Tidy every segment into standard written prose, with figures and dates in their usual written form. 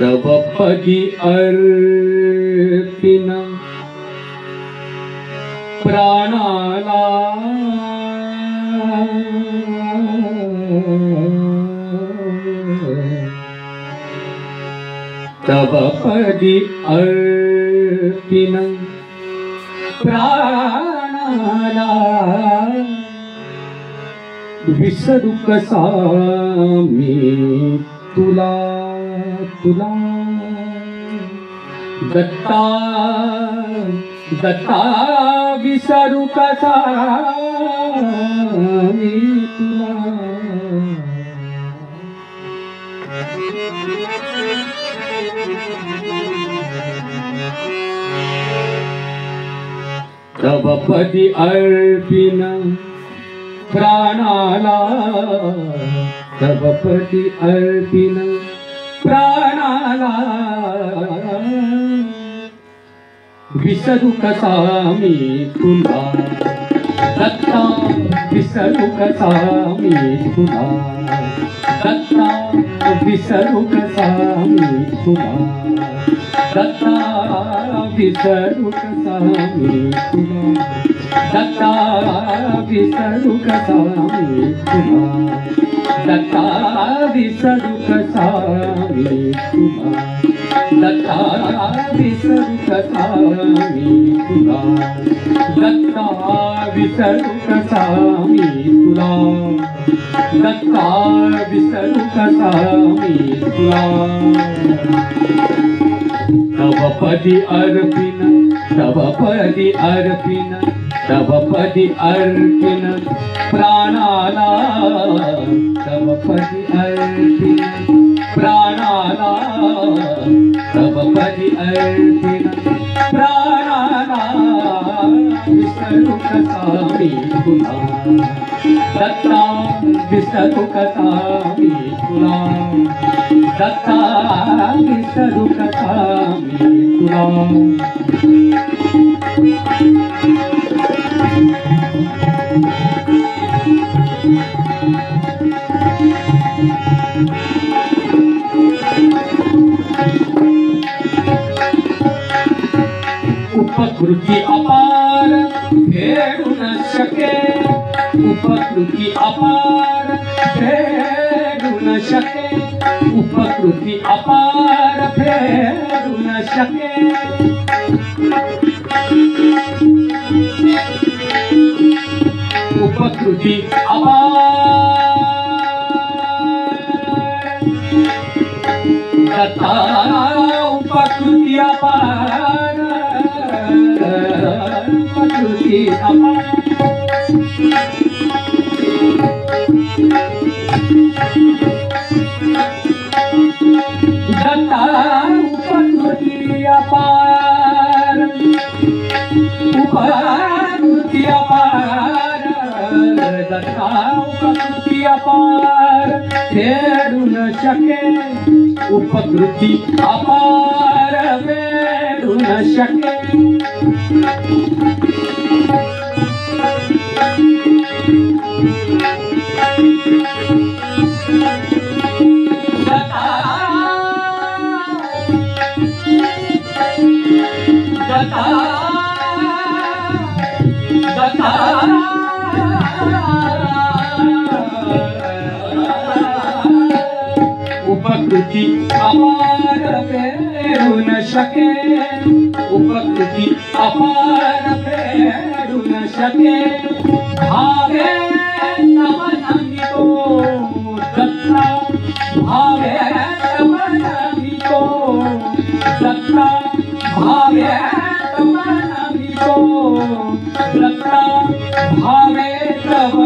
तव पदी अर्पिन प्राणाला तव पदी अर्पिन प्राणाला विसरू कसा मी तुला तुला दत्ता दत्ता विसरू कसा मी तुला तव पदी अर्पिन प्राणाला तव पदी अर्पिन प्राणाला विसरू कसा मी तुला दत्ता विसरू कसा मी तुला दत्ता विसरू कसा मी तुला दत्ता विसरू कसा मी तुला दत्ता विसरू कसा मी तुला दत्ता विसरू कसा मी तुला दत्ता विसरू कसा मी तुला दत्ता विसरू कसा मी तुला दत्ता विसरू कसा मी तुला तव पदी अर्पिन तव पदी अर्पिन तव पदी अर्पिन प्राणाला तव पदी अर्पिन प्राणाला तव पदी अर्पिन प्राणाला विसरू कसा मी तुला दत्ता विसरू कसा मी तुला दत्ता विसरू कसा मी तुला उपकृती अपार फेडू न शके उपकृती अपार फेडू न शके उपकृती अपार फेडू न शके उपकृती अपार दत्ता उपकृती अपार उपकृती अपार दत्ता उपकृती अपार उपकृती अपार दत्ता उपकृती अपार फेडू न शके उपकृती अपार फेडू न शके दत्ता दत्ता उपकृती अपार फेडू न शके उपकृती अपार फेडू न शके भावे तव नमितो दत्ता भावे तव नमितो दत्ता भावे तव नमितो दत्ता भावे तव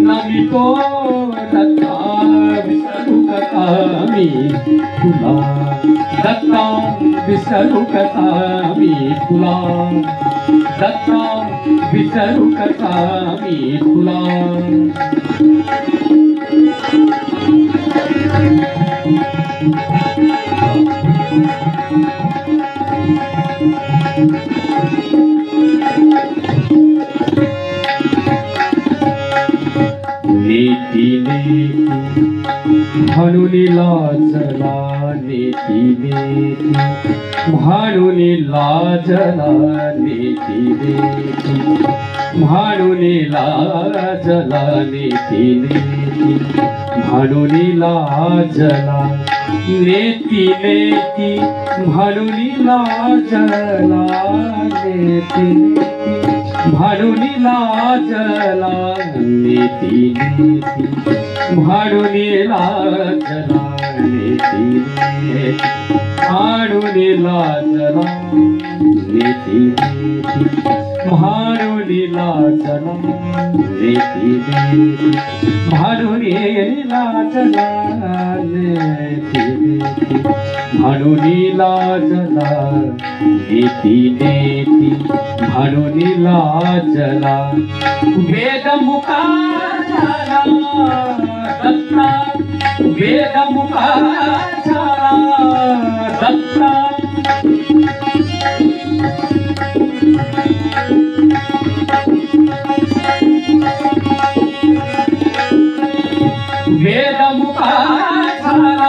नमितो दत्ता विसरू कसा मी तुला दत्ता दत्ता विसरू कसा मी तुला, दत्ता विसरू कसा मी तुला. नेती नेती म्हणून लाजला, नेती नेती म्हणून लाजला, नेती नेती म्हणून लाजला, नेती नेती म्हणून लाजला, नेती नेती म्हणून लाजला, नेती म्हणून लाजला, नेती नेती म्हणून लाजला, नेती नेती म्हणून लाजला, नेती नेती म्हणून लाजला, नेती नेती म्हणून लाजला, नेती नेती म्हणून लाजला, नेती नेती म्हणून लाजला. वेदमुखा झाला दत्ता, वेदमुखा झाला दत्ता, वेदमुखा झाला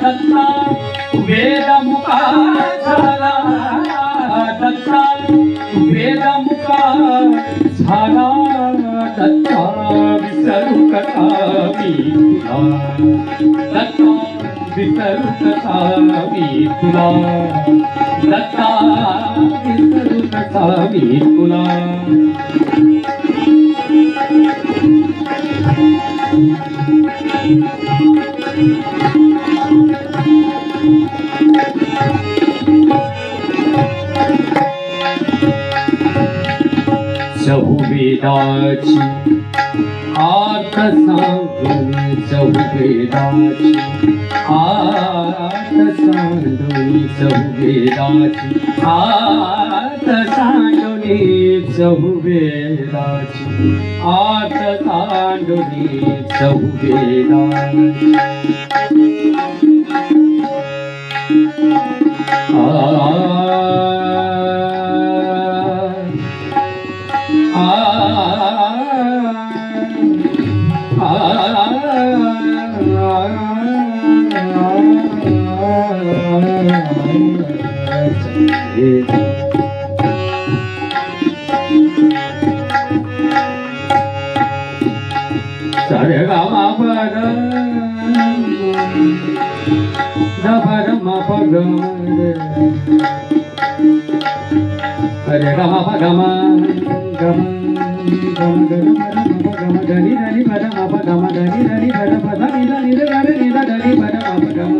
दत्ता, वेदमुखा झाला दत्ता, वेदमुखा झाला दत्ता. विसरू कसा मी तुला, दत्ता विसरू कसा मी तुला, दत्ता विसरू कसा मी तुला. चहुवेदाची आत सांगून, चहुवेदाची आत सांगून, चहुवेदाची आत सांगून, चहुवेदाची आत सांगून, चहुवेदाची सरे गा मा प ग ध प र म प ग म रे गा मा प ग म ग म ग म ग म ग नि ध नि प र म प ग म ध नि ध नि प र प ध नि ध नि ध ग रे नि ध ध नि प र म प ग म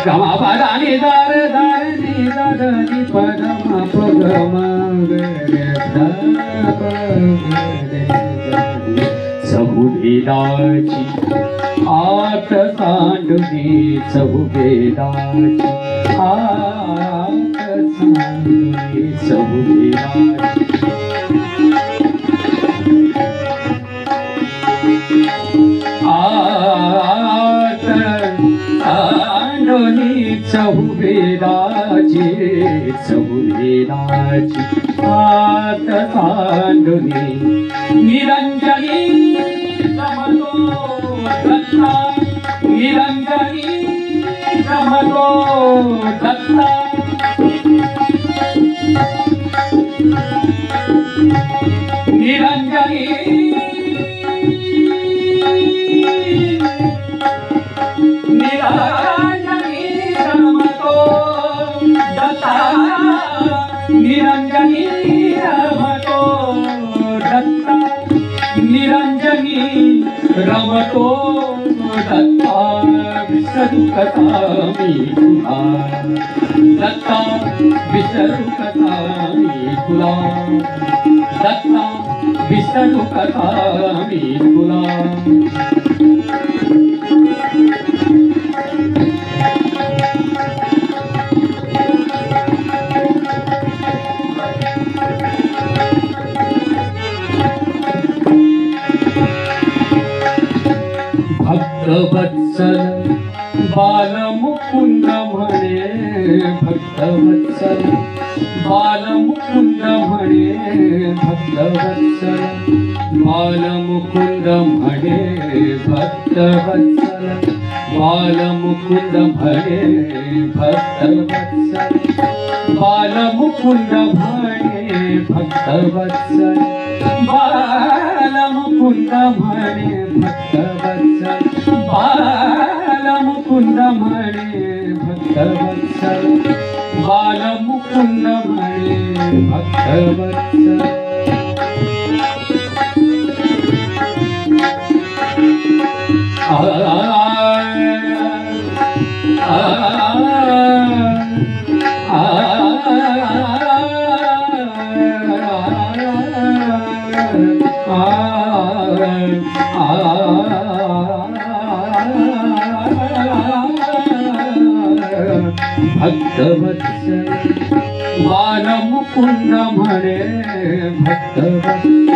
ग म प ध नि ध र ध र नि ध ध नि प र म प ग म ग रे ध प ग रे. चहुवेदाची आत सांडुनी, चहुवेदाची आत सांडुनी, चहुवेदाची आत सांडुनी, चहुवेदाची, चहुवेदाची आत सांडुनी. निरंजनी रमतो दत्ता, निरंजनी रमतो दत्ता, निरंजनी निरंजनी रमतो दत्ता, निरंजनी रमतो दत्ता, निरंजनी रमतो दत्ता. विसरू कसा मी तुला, दत्ता विसरू कसा मी तुला, दत्ता विसरू कसा मी तुला. भक्तवत्सल बालमुकुंद म्हणे भक्तवत्सल बालमुकुंद म्हणे भक्तवत्सल बालमुकुंद म्हणे भक्तवत्सल बालमुकुंद म्हणे भक्तवत्सल बालमुकुंद म्हणे भक्तवत्सल बालमुकुंद म्हणे भक्तवत्सल बालमुकुंद म्हणे भक्तवत्सल भक्तवत्सल बालमुकुंद म्हणे भक्तवत्सल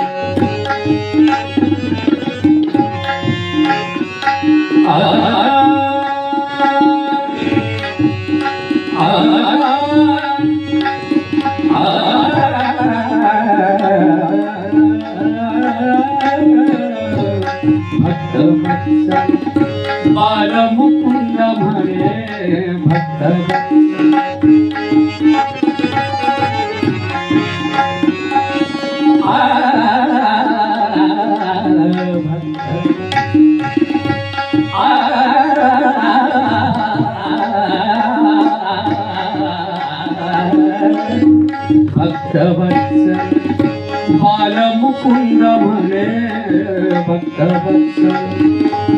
भक्तवत्सल बालमुकुंद म्हणे भक्तवत्सल भक्तवत्सल बालमुकुंद म्हणे भक्तवत्सल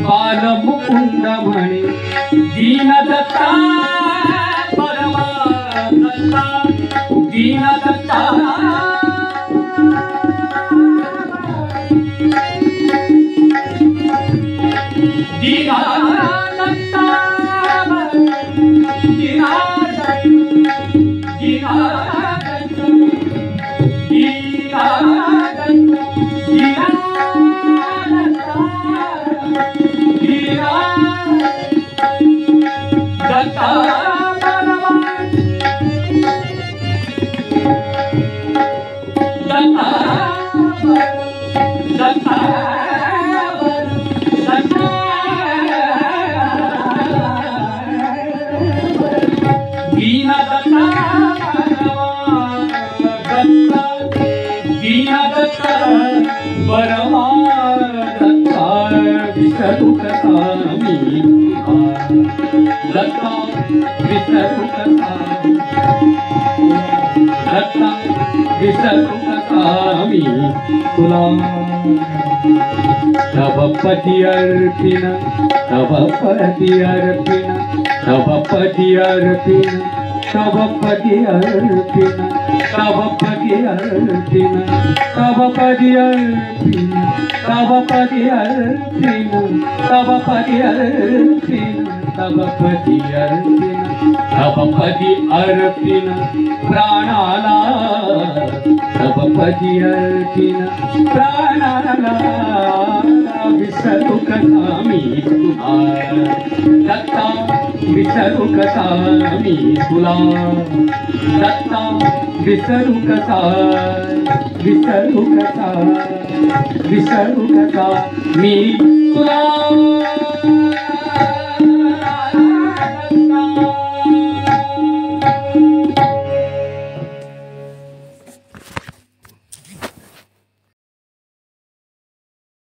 बालमुकुंद म्हणे दीनदत्ता परमा दत्ता दीनदत्ता दीनदत्ता परमादत्ता विसरू कसा मी दत्ता विसरू कसा दत्ता विसरू कसा मी तुला तव पदी अर्पिण तव पदी अर्पिण तव पदी अर्पिण तव पदी अर्पिण तव पदी अर्पिण तव पदी अर्पिण तव पदी अर्पिण तव पदी अर्पिण तव पदी अर्पिण तव पदी अर्पिण प्राणाला तव पदी अर्पिण प्राणाला विसरू कसा मी तुला दत्ता विसरू कसा मी तुला दत्ता विसरू कसा विसरू कसा विसरू कसा मी तुला